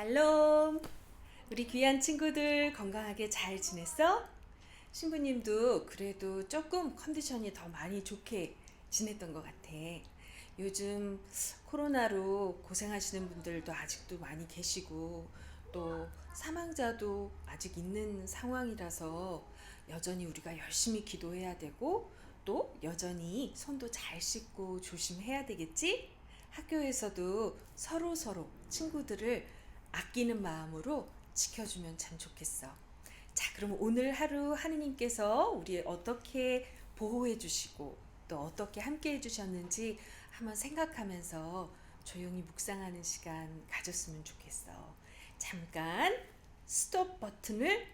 샬롬! 우리 귀한 친구들 건강하게 잘 지냈어? 신부님도 그래도 조금 컨디션이 더 많이 좋게 지냈던 것 같아. 요즘 코로나로 고생하시는 분들도 아직도 많이 계시고 또 사망자도 아직 있는 상황이라서 여전히 우리가 열심히 기도해야 되고 또 여전히 손도 잘 씻고 조심해야 되겠지? 학교에서도 서로 친구들을 아끼는 마음으로 지켜주면 참 좋겠어. 자, 그럼 오늘 하루 하느님께서 우리 어떻게 보호해 주시고 또 어떻게 함께 해 주셨는지 한번 생각하면서 조용히 묵상하는 시간 가졌으면 좋겠어. 잠깐 스톱 버튼을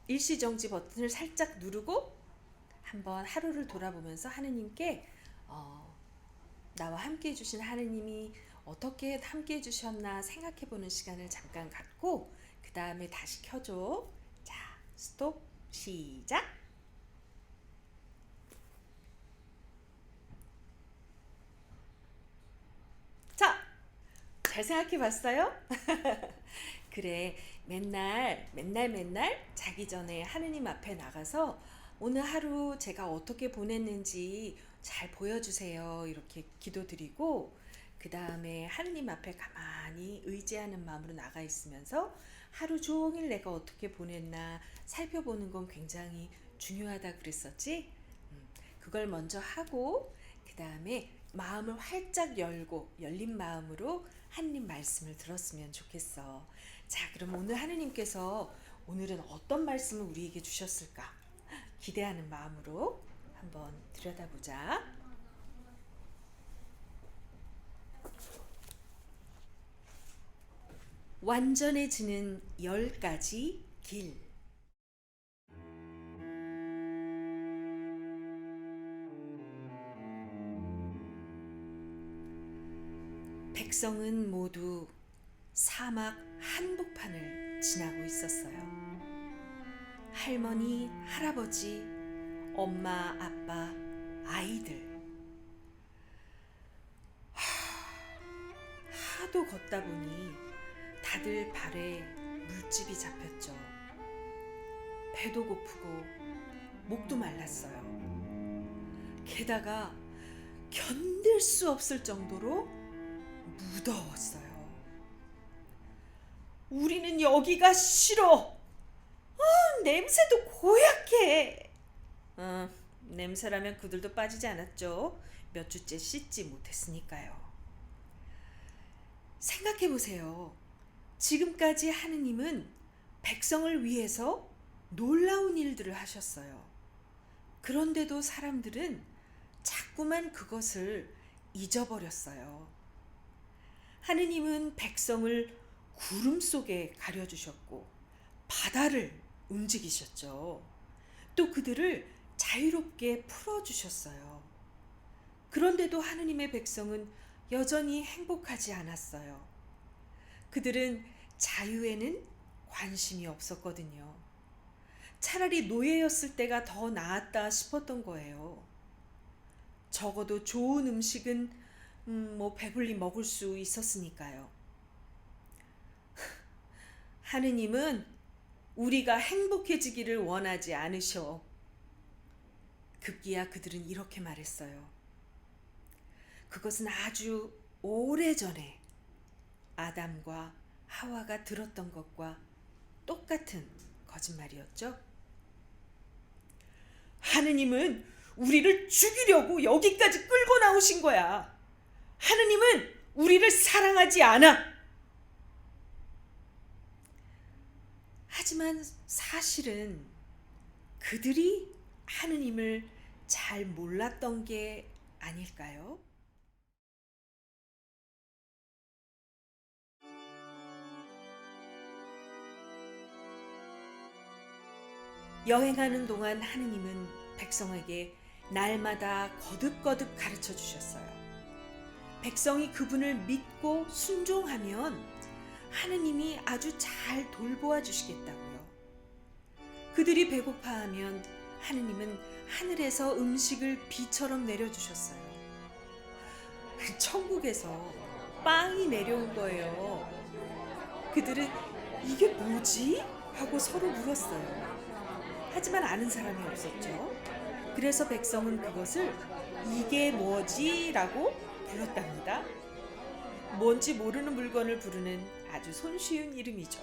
일시정지 버튼을 살짝 누르고 한번 하루를 돌아보면서 하느님께 나와 함께 해주신 하느님이 어떻게 함께 해주셨나 생각해보는 시간을 잠깐 갖고 그 다음에 다시 켜줘. 자, 스톱, 시작. 자, 잘 생각해봤어요? 그래, 맨날 자기 전에 하느님 앞에 나가서 오늘 하루 제가 어떻게 보냈는지 잘 보여주세요. 이렇게 기도드리고 그 다음에 하느님 앞에 가만히 의지하는 마음으로 나가 있으면서 하루 종일 내가 어떻게 보냈나 살펴보는 건 굉장히 중요하다 그랬었지? 그걸 먼저 하고 그 다음에 마음을 활짝 열고 열린 마음으로 하느님 말씀을 들었으면 좋겠어. 자, 그럼 오늘 하느님께서 오늘은 어떤 말씀을 우리에게 주셨을까? 기대하는 마음으로 한번 들여다보자. 완전해지는 10가지 길. 백성은 모두 사막 한복판을 지나고 있었어요. 할머니, 할아버지, 엄마, 아빠, 아이들. 하도 걷다 보니 다들 발에 물집이 잡혔죠. 배도 고프고 목도 말랐어요. 게다가 견딜 수 없을 정도로 무더웠어요. 우리는 여기가 싫어. 냄새도 고약해. 냄새라면 그들도 빠지지 않았죠. 몇 주째 씻지 못했으니까요. 생각해보세요. 지금까지 하느님은 백성을 위해서 놀라운 일들을 하셨어요. 그런데도 사람들은 자꾸만 그것을 잊어버렸어요. 하느님은 백성을 구름 속에 가려주셨고 바다를 움직이셨죠. 또 그들을 자유롭게 풀어주셨어요. 그런데도 하느님의 백성은 여전히 행복하지 않았어요. 그들은 자유에는 관심이 없었거든요. 차라리 노예였을 때가 더 나았다 싶었던 거예요. 적어도 좋은 음식은 배불리 먹을 수 있었으니까요. 하느님은 우리가 행복해지기를 원하지 않으셔. 급기야 그들은 이렇게 말했어요. 그것은 아주 오래전에 아담과 하와가 들었던 것과 똑같은 거짓말이었죠. 하느님은 우리를 죽이려고 여기까지 끌고 나오신 거야. 하느님은 우리를 사랑하지 않아. 하지만 사실은 그들이 하느님을 잘 몰랐던 게 아닐까요? 여행하는 동안 하느님은 백성에게 날마다 거듭거듭 가르쳐 주셨어요. 백성이 그분을 믿고 순종하면 하느님이 아주 잘 돌보아 주시겠다고요. 그들이 배고파하면 하느님은 하늘에서 음식을 비처럼 내려주셨어요. 천국에서 빵이 내려온 거예요. 그들은 이게 뭐지? 하고 서로 물었어요. 하지만 아는 사람이 없었죠. 그래서 백성은 그것을 이게 뭐지? 라고 불렀답니다. 뭔지 모르는 물건을 부르는 아주 손쉬운 이름이죠.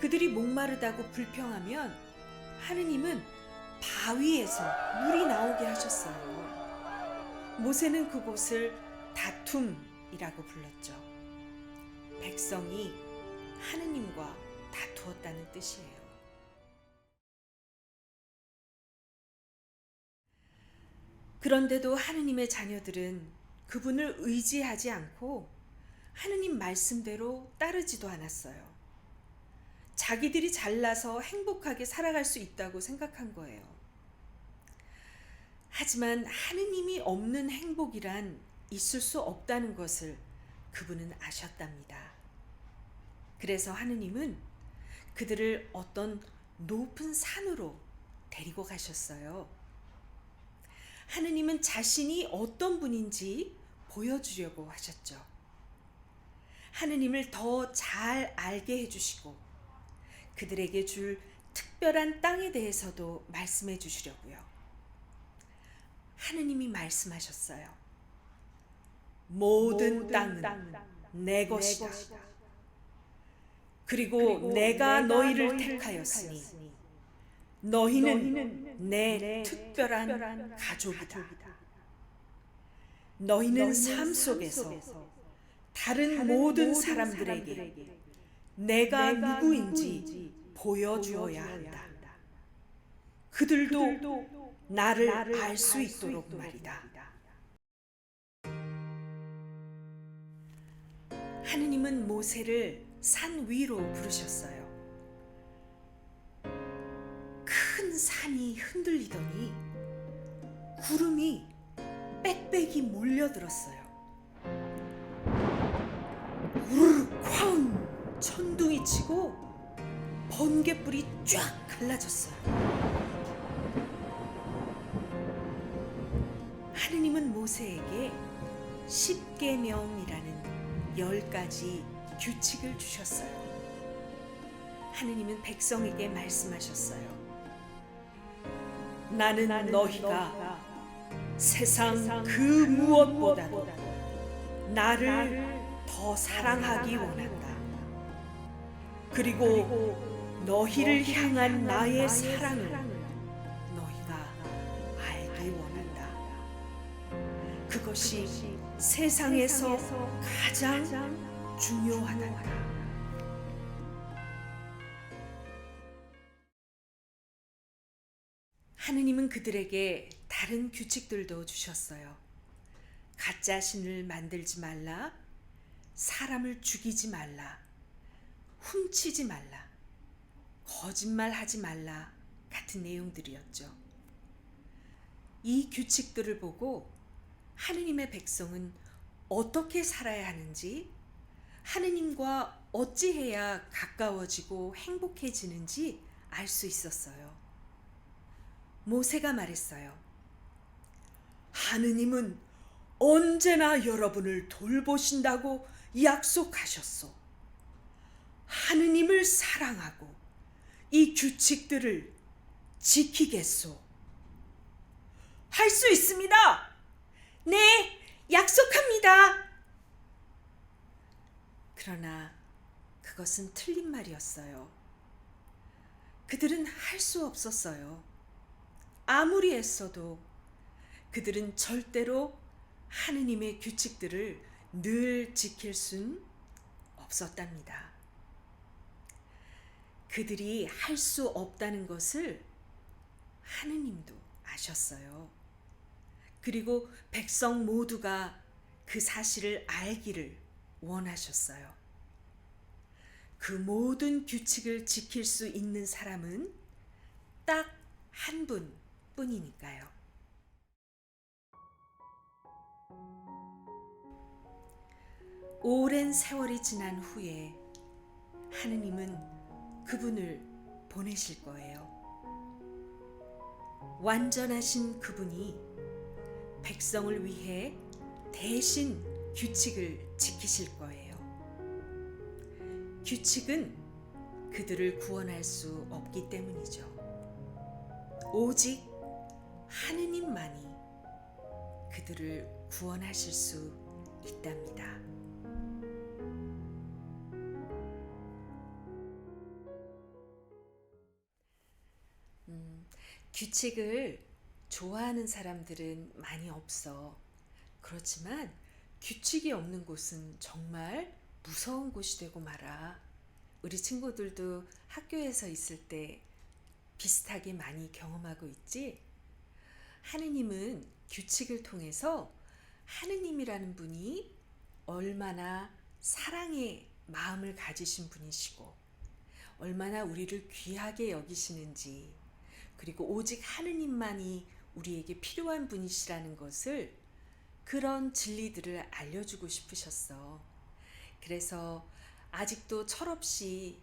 그들이 목마르다고 불평하면 하느님은 바위에서 물이 나오게 하셨어요. 모세는 그곳을 다툼이라고 불렀죠. 백성이 하느님과 다투었다는 뜻이에요. 그런데도 하느님의 자녀들은 그분을 의지하지 않고 하느님 말씀대로 따르지도 않았어요. 자기들이 잘나서 행복하게 살아갈 수 있다고 생각한 거예요. 하지만 하느님이 없는 행복이란 있을 수 없다는 것을 그분은 아셨답니다. 그래서 하느님은 그들을 어떤 높은 산으로 데리고 가셨어요. 하느님은 자신이 어떤 분인지 보여주려고 하셨죠. 하느님을 더 잘 알게 해주시고 그들에게 줄 특별한 땅에 대해서도 말씀해 주시려고요. 하느님이 말씀하셨어요. 모든 땅은 내 것이다. 그리고 내가 너희를 택하였으니 너희는 내 특별한 가족이다. 너희는 삶 속에서 다른 모든 사람들에게 내가 누구인지 보여주어야 한다. 그들도 나를 알 수 있도록 말이다. 하느님은 모세를 산 위로 부르셨어요. 큰 산이 흔들리더니 구름이 빽빽이 몰려들었어요. 우르르 쾅! 천둥이 치고 번갯불이 쫙 갈라졌어요. 하느님은 모세에게 십계명이라는 10가지 규칙을 주셨어요. 하느님은 백성에게 말씀하셨어요. 나는 너희가 세상 그 무엇보다도 나를 더 사랑하기 원한다. 그리고 너희를 향한 나의 사랑을 너희가 알기 원한다. 그것이 세상에서 가장 중요하단다. 하느님은 그들에게 다른 규칙들도 주셨어요. 가짜 신을 만들지 말라, 사람을 죽이지 말라, 훔치지 말라, 거짓말하지 말라 같은 내용들이었죠. 이 규칙들을 보고 하느님의 백성은 어떻게 살아야 하는지, 하느님과 어찌해야 가까워지고 행복해지는지 알 수 있었어요. 모세가 말했어요. 하느님은 언제나 여러분을 돌보신다고 약속하셨소. 하느님을 사랑하고 이 규칙들을 지키겠소. 할 수 있습니다. 네, 약속합니다. 그러나 그것은 틀린 말이었어요. 그들은 할 수 없었어요. 아무리 애써도 그들은 절대로 하느님의 규칙들을 늘 지킬 순 없었답니다. 그들이 할 수 없다는 것을 하느님도 아셨어요. 그리고 백성 모두가 그 사실을 알기를 원하셨어요. 그 모든 규칙을 지킬 수 있는 사람은 딱 한 분뿐이니까요. 오랜 세월이 지난 후에 하느님은 그분을 보내실 거예요. 완전하신 그분이 백성을 위해 대신 규칙을 지키실 거예요. 규칙은 그들을 구원할 수 없기 때문이죠. 오직 하느님만이 그들을 구원하실 수 있답니다. 규칙을 좋아하는 사람들은 많이 없어. 그렇지만 규칙이 없는 곳은 정말 무서운 곳이 되고 말아. 우리 친구들도 학교에서 있을 때 비슷하게 많이 경험하고 있지? 하느님은 규칙을 통해서 하느님이라는 분이 얼마나 사랑의 마음을 가지신 분이시고 얼마나 우리를 귀하게 여기시는지, 그리고 오직 하느님만이 우리에게 필요한 분이시라는 것을, 그런 진리들을 알려주고 싶으셨어. 그래서 아직도 철없이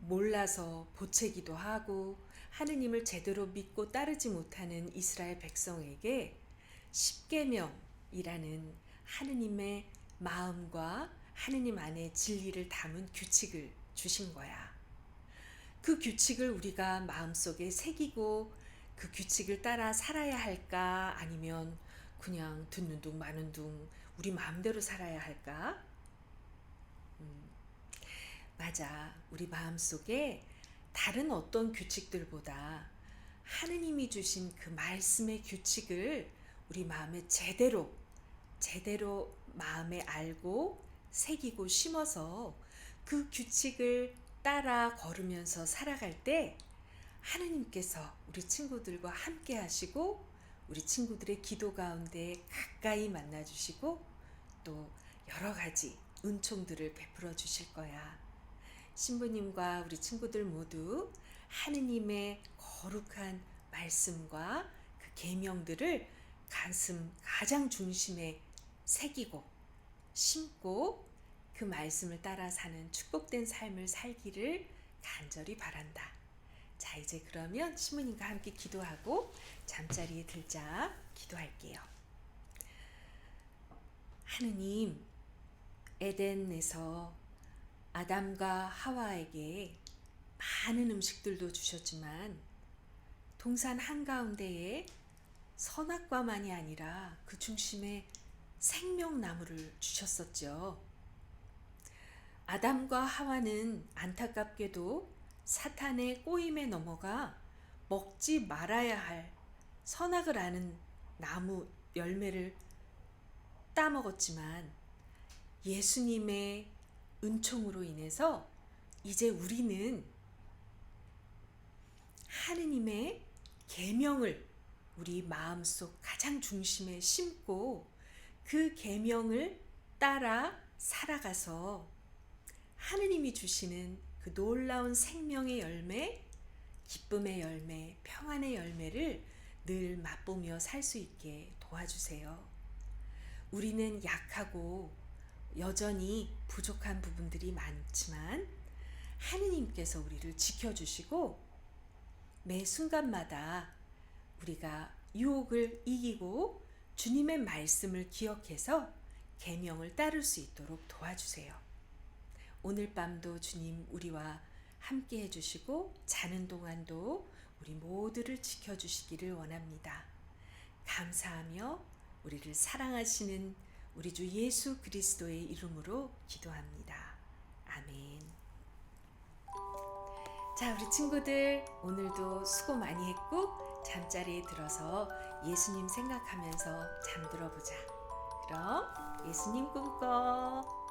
몰라서 보채기도 하고 하느님을 제대로 믿고 따르지 못하는 이스라엘 백성에게 십계명이라는 하느님의 마음과 하느님 안에 진리를 담은 규칙을 주신 거야. 그 규칙을 우리가 마음속에 새기고 그 규칙을 따라 살아야 할까? 아니면 그냥 듣는 둥 마는 둥 우리 마음대로 살아야 할까? 맞아. 우리 마음속에 다른 어떤 규칙들보다 하느님이 주신 그 말씀의 규칙을 우리 마음에 제대로 마음에 알고 새기고 심어서 그 규칙을 따라 걸으면서 살아갈 때 하느님께서 우리 친구들과 함께 하시고 우리 친구들의 기도 가운데 가까이 만나 주시고 또 여러 가지 은총들을 베풀어 주실 거야. 신부님과 우리 친구들 모두 하느님의 거룩한 말씀과 그 계명들을 가슴 가장 중심에 새기고 심고 그 말씀을 따라 사는 축복된 삶을 살기를 간절히 바란다. 자, 이제 그러면 신부님과 함께 기도하고 잠자리에 들자. 기도할게요. 하느님, 에덴에서 아담과 하와에게 많은 음식들도 주셨지만 동산 한가운데에 선악과만이 아니라 그 중심에 생명나무를 주셨었죠. 아담과 하와는 안타깝게도 사탄의 꼬임에 넘어가 먹지 말아야 할 선악을 아는 나무 열매를 따먹었지만 예수님의 은총으로 인해서 이제 우리는 하느님의 계명을 우리 마음속 가장 중심에 심고 그 계명을 따라 살아가서 하느님이 주시는 그 놀라운 생명의 열매, 기쁨의 열매, 평안의 열매를 늘 맛보며 살 수 있게 도와주세요. 우리는 약하고 여전히 부족한 부분들이 많지만 하느님께서 우리를 지켜주시고 매 순간마다 우리가 유혹을 이기고 주님의 말씀을 기억해서 계명을 따를 수 있도록 도와주세요. 오늘 밤도 주님 우리와 함께 해주시고 자는 동안도 우리 모두를 지켜주시기를 원합니다. 감사하며 우리를 사랑하시는 우리 주 예수 그리스도의 이름으로 기도합니다. 아멘. 자, 우리 친구들 오늘도 수고 많이 했고 잠자리에 들어서 예수님 생각하면서 잠들어 보자. 그럼 예수님 꿈꿔.